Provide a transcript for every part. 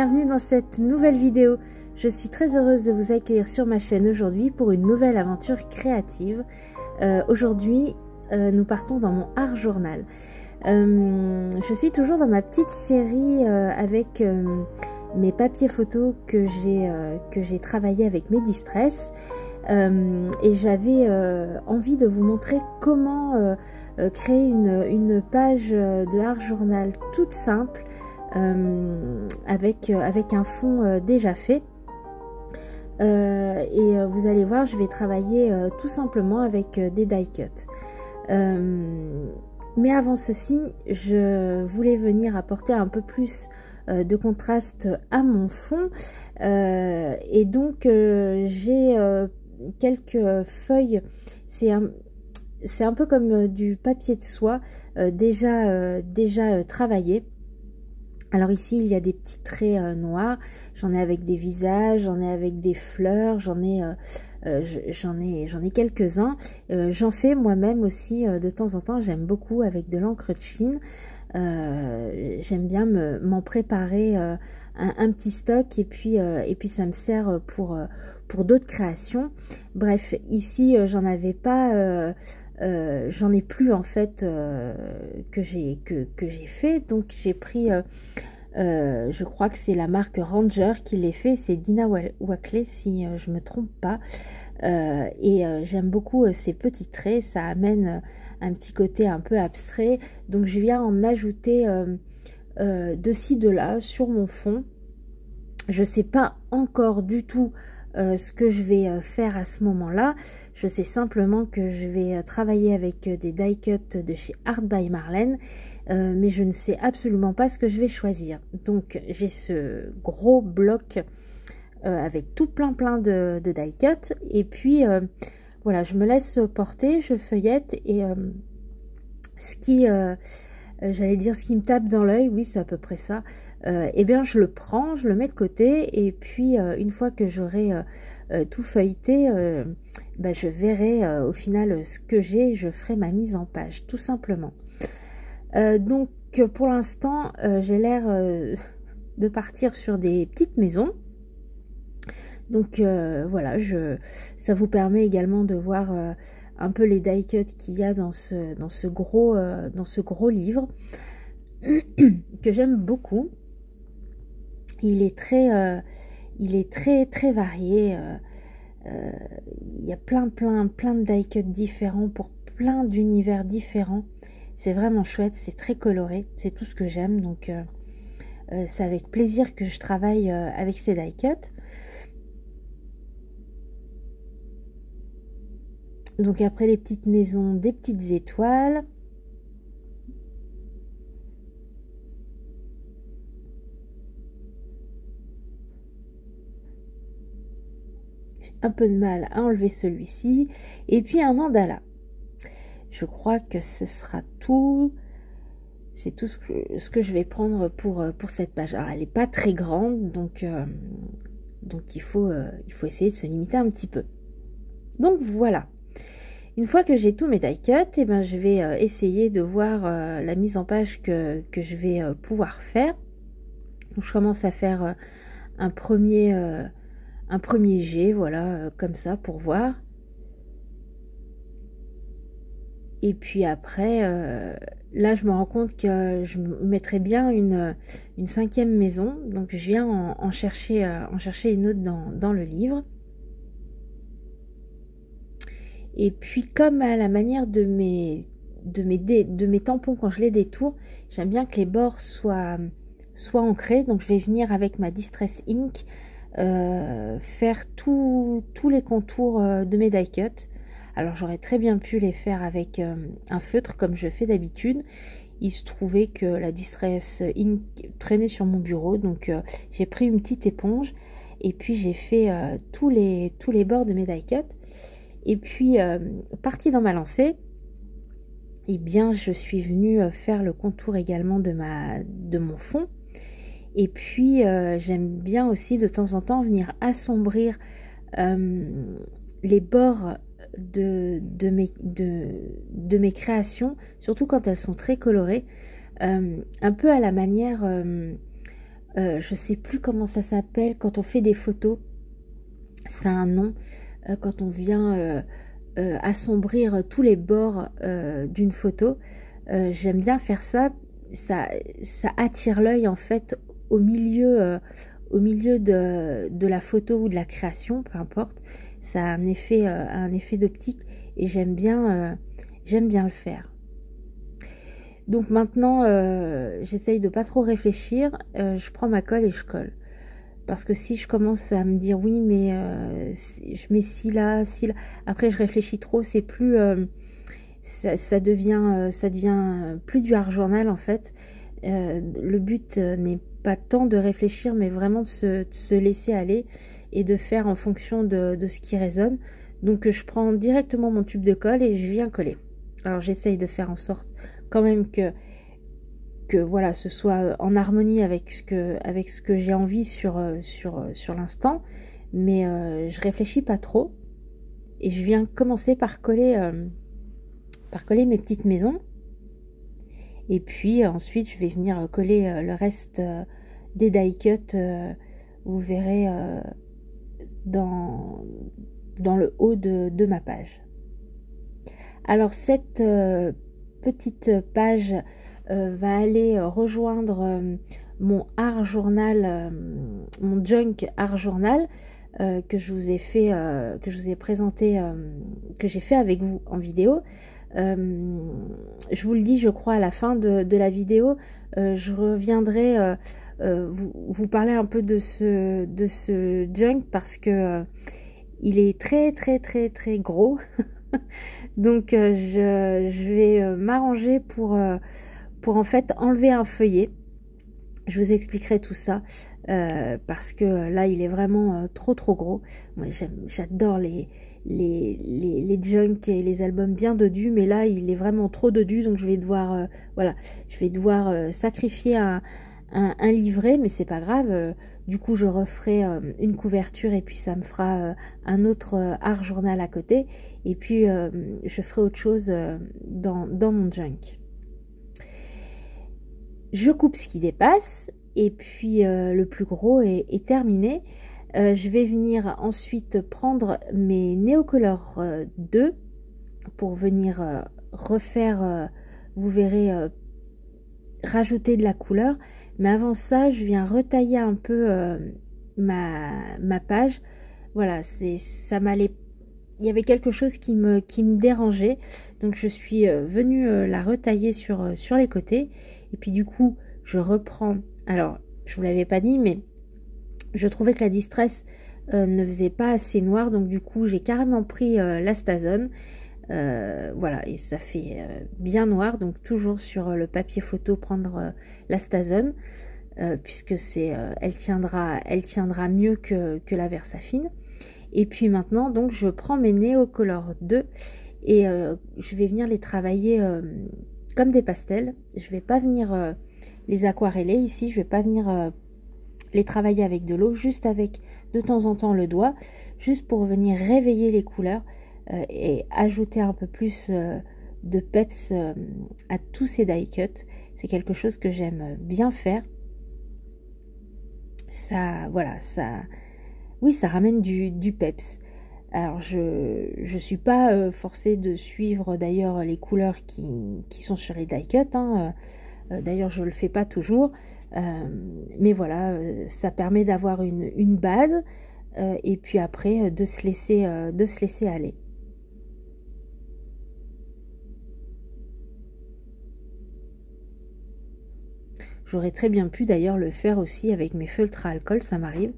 bienvenue dans cette nouvelle vidéo. Je suis très heureuse de vous accueillir sur ma chaîne aujourd'hui pour une nouvelle aventure créative. Aujourd'hui, nous partons dans mon art journal. Je suis toujours dans ma petite série avec mes papiers photos que j'ai travaillé avec mes Distress. Et j'avais envie de vous montrer comment créer une page de art journal toute simple avec un fond déjà fait. Et vous allez voir, je vais travailler tout simplement avec des die cuts. Mais avant ceci, je voulais venir apporter un peu plus de contraste à mon fond. Et donc j'ai quelques feuilles, c'est un peu comme du papier de soie déjà travaillé. Alors ici il y a des petits traits noirs, j'en ai avec des visages, j'en ai avec des fleurs, j'en ai quelques-uns. J'en fais moi-même aussi de temps en temps, j'aime beaucoup avec de l'encre de Chine. J'aime bien m'en préparer un petit stock et puis ça me sert pour d'autres créations. Bref, ici j'en avais pas, j'en ai plus en fait que j'ai fait, donc j'ai pris je crois que c'est la marque Ranger qui les fait, c'est Dina Wakley si je me trompe pas. Et j'aime beaucoup ces petits traits, ça amène un petit côté un peu abstrait, donc je viens en ajouter de ci de là sur mon fond. Je sais pas encore du tout ce que je vais faire à ce moment là. Je sais simplement que je vais travailler avec des die cuts de chez Art by Marlène, mais je ne sais absolument pas ce que je vais choisir. Donc j'ai ce gros bloc avec tout plein de die cuts, et puis voilà, je me laisse porter, je feuillette, et ce qui j'allais dire ce qui me tape dans l'œil, oui c'est à peu près ça, et bien je le prends, je le mets de côté, et puis une fois que j'aurai tout feuilleté, ben, je verrai au final ce que j'ai, je ferai ma mise en page tout simplement. Donc pour l'instant j'ai l'air de partir sur des petites maisons. Donc voilà, ça vous permet également de voir un peu les die cuts qu'il y a dans ce gros livre que j'aime beaucoup. Il est très varié. Il y a plein de die cuts différents pour plein d'univers différents. C'est vraiment chouette, c'est très coloré, c'est tout ce que j'aime. Donc c'est avec plaisir que je travaille avec ces die cuts. Donc après les petites maisons, des petites étoiles. J'ai un peu de mal à enlever celui-ci. Et puis un mandala. Je crois que ce sera tout. C'est tout ce que je vais prendre pour cette page. Alors elle n'est pas très grande, donc il faut essayer de se limiter un petit peu. Donc voilà. Une fois que j'ai tous mes die cuts, et ben, je vais essayer de voir la mise en page que je vais pouvoir faire. Donc, je commence à faire un premier jet, voilà, comme ça, pour voir. Et puis après, là, je me rends compte que je mettrais bien une cinquième maison. Donc, je viens en chercher une autre dans le livre. Et puis comme à la manière de mes tampons quand je les détourne, j'aime bien que les bords soient ancrés. Donc je vais venir avec ma Distress Ink faire tous les contours de mes die cuts. Alors j'aurais très bien pu les faire avec un feutre comme je fais d'habitude. Il se trouvait que la Distress Ink traînait sur mon bureau, donc j'ai pris une petite éponge et puis j'ai fait tous les bords de mes die cuts. Et puis, partie dans ma lancée, eh bien, je suis venue faire le contour également de mon fond. Et puis, j'aime bien aussi de temps en temps venir assombrir les bords de mes créations, surtout quand elles sont très colorées, un peu à la manière je sais plus comment ça s'appelle, quand on fait des photos, ça a un nom, quand on vient assombrir tous les bords d'une photo. J'aime bien faire ça. Ça attire l'œil en fait au milieu de la photo ou de la création, peu importe. Ça a un effet d'optique et j'aime bien le faire. Donc maintenant, j'essaye de pas trop réfléchir. Je prends ma colle et je colle. Parce que si je commence à me dire oui, mais je mets ci là, après je réfléchis trop, c'est plus, ça devient plus du art journal en fait. Le but n'est pas tant de réfléchir, mais vraiment de se laisser aller et de faire en fonction de ce qui résonne. Donc je prends directement mon tube de colle et je viens coller. Alors j'essaye de faire en sorte quand même que voilà, ce soit en harmonie avec ce que j'ai envie sur l'instant, mais je réfléchis pas trop et je viens commencer par coller mes petites maisons et puis ensuite je vais venir coller le reste des die cuts, vous verrez dans le haut de ma page. Alors cette petite page va aller rejoindre mon art journal, mon junk art journal que je vous ai fait, que je vous ai présenté, que j'ai fait avec vous en vidéo. Je vous le dis, je crois, à la fin de la vidéo, je reviendrai vous parler un peu de ce junk parce que il est très très très très gros. Donc je vais m'arranger pour en fait enlever un feuillet. Je vous expliquerai tout ça parce que là il est vraiment trop gros. Moi j'adore les junk et les albums bien dodus, mais là il est vraiment trop dodu, donc je vais devoir voilà, je vais devoir sacrifier un livret, mais c'est pas grave. Du coup je referai une couverture et puis ça me fera un autre art journal à côté, et puis je ferai autre chose dans mon junk. Je coupe ce qui dépasse et puis le plus gros est terminé. Je vais venir ensuite prendre mes Neocolor 2 pour venir refaire, vous verrez, rajouter de la couleur. Mais avant ça, je viens retailler un peu ma page. Voilà, ça m'allait. Il y avait quelque chose qui me dérangeait, donc je suis venue la retailler sur les côtés. Et puis du coup, je reprends. Alors, je vous l'avais pas dit, mais je trouvais que la Distress ne faisait pas assez noir, donc du coup, j'ai carrément pris la Stazone. Voilà, et ça fait bien noir, donc toujours sur le papier photo prendre la Stazone, puisque elle tiendra mieux que la Versafine. Et puis maintenant, donc je prends mes Neocolor 2 et je vais venir les travailler comme des pastels. Je vais pas venir les aquareller ici, je vais pas venir les travailler avec de l'eau, juste avec de temps en temps le doigt, juste pour venir réveiller les couleurs et ajouter un peu plus de peps à tous ces die cuts. C'est quelque chose que j'aime bien faire. Ça, voilà, oui, ça ramène du peps. Alors, je suis pas forcée de suivre d'ailleurs les couleurs qui sont sur les die cuts. Hein. D'ailleurs, je le fais pas toujours. Mais voilà, ça permet d'avoir une base et puis après de se laisser aller. J'aurais très bien pu d'ailleurs le faire aussi avec mes feutres à alcool, ça m'arrive.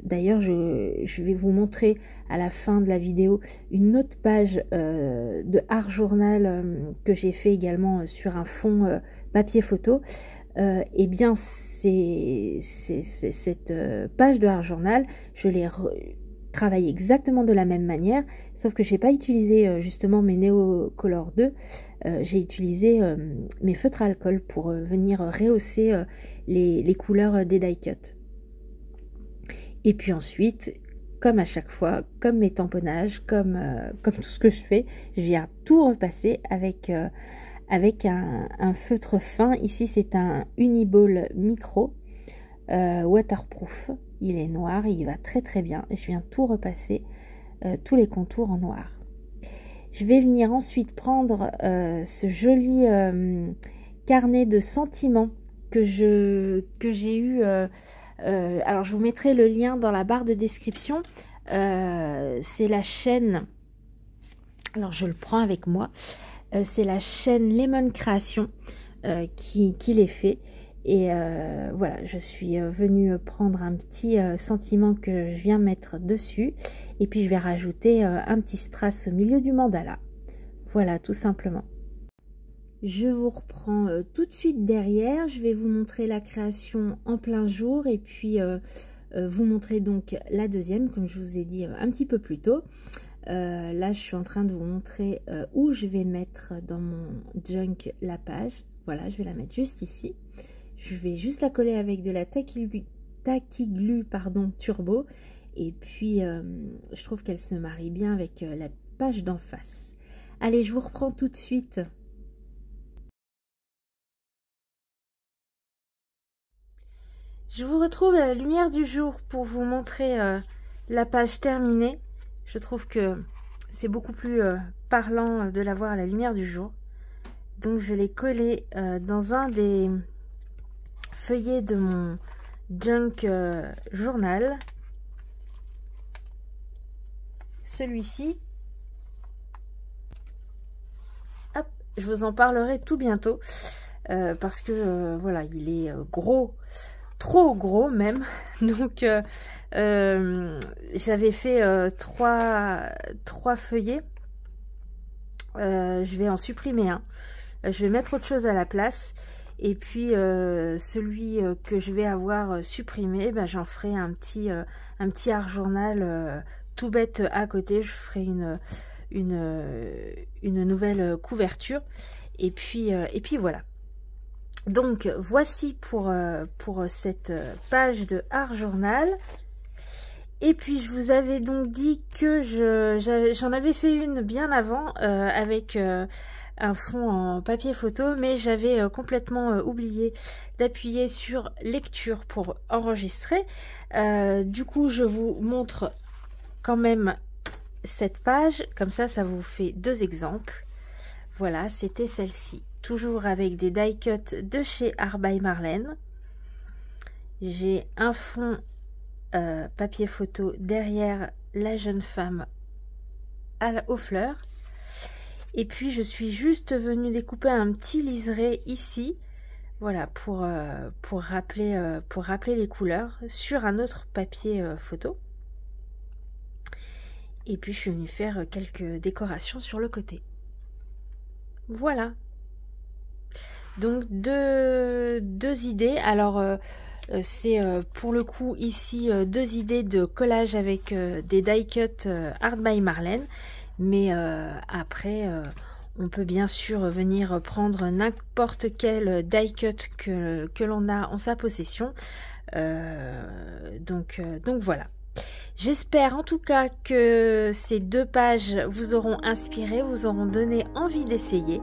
D'ailleurs, je vais vous montrer à la fin de la vidéo une autre page de art journal que j'ai fait également sur un fond papier photo. Et bien, cette page de art journal, je l'ai travaillée exactement de la même manière, sauf que j'ai pas utilisé justement mes Neocolor 2. J'ai utilisé mes feutres à alcool pour venir rehausser les couleurs des die cuts. Et puis ensuite, comme à chaque fois, comme mes tamponnages, comme tout ce que je fais, je viens tout repasser avec avec un feutre fin. Ici c'est un Uniball Micro waterproof. Il est noir et il va très très bien. Je viens tout repasser, tous les contours en noir. Je vais venir ensuite prendre ce joli carnet de sentiments que j'ai eu. Alors je vous mettrai le lien dans la barre de description. C'est la chaîne, alors je le prends avec moi, c'est la chaîne Lemon Création qui les fait. Et voilà, je suis venue prendre un petit sentiment que je viens mettre dessus. Et puis je vais rajouter un petit strass au milieu du mandala. Voilà, tout simplement. Je vous reprends tout de suite derrière. Je vais vous montrer la création en plein jour. Et puis vous montrer donc la deuxième, comme je vous ai dit un petit peu plus tôt. Là, je suis en train de vous montrer où je vais mettre dans mon junk la page. Voilà, je vais la mettre juste ici. Je vais juste la coller avec de la Tacky-Glue turbo. Et puis, je trouve qu'elle se marie bien avec la page d'en face. Allez, je vous reprends tout de suite. Je vous retrouve à la lumière du jour pour vous montrer la page terminée. Je trouve que c'est beaucoup plus parlant de la voir à la lumière du jour. Donc, je l'ai collée dans un des feuillets de mon junk journal. Celui-ci. Hop, je vous en parlerai tout bientôt. Parce que voilà, il est gros. Trop gros même. Donc j'avais fait trois feuillets. Je vais en supprimer un. Je vais mettre autre chose à la place. Et puis celui que je vais avoir supprimé, ben, j'en ferai un petit art journal tout bête à côté. Je ferai une nouvelle couverture. Et puis voilà. Donc voici pour cette page de art journal. Et puis je vous avais donc dit que j'en avais fait une bien avant avec un fond en papier photo, mais j'avais complètement oublié d'appuyer sur lecture pour enregistrer. Du coup je vous montre quand même cette page, comme ça vous fait deux exemples. Voilà, c'était celle-ci. Toujours avec des die cuts de chez Art by Marlène. J'ai un fond papier photo derrière la jeune femme aux fleurs. Et puis je suis juste venue découper un petit liseré ici. Voilà, pour rappeler les couleurs sur un autre papier photo. Et puis je suis venue faire quelques décorations sur le côté. Voilà. Donc deux idées. Alors c'est pour le coup ici deux idées de collage avec des die cut Art by Marlène. Mais après on peut bien sûr venir prendre n'importe quel die cut que l'on a en sa possession. Donc voilà. J'espère en tout cas que ces deux pages vous auront inspiré, vous auront donné envie d'essayer.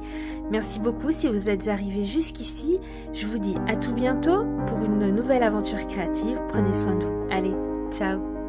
Merci beaucoup si vous êtes arrivés jusqu'ici. Je vous dis à tout bientôt pour une nouvelle aventure créative. Prenez soin de vous. Allez, ciao!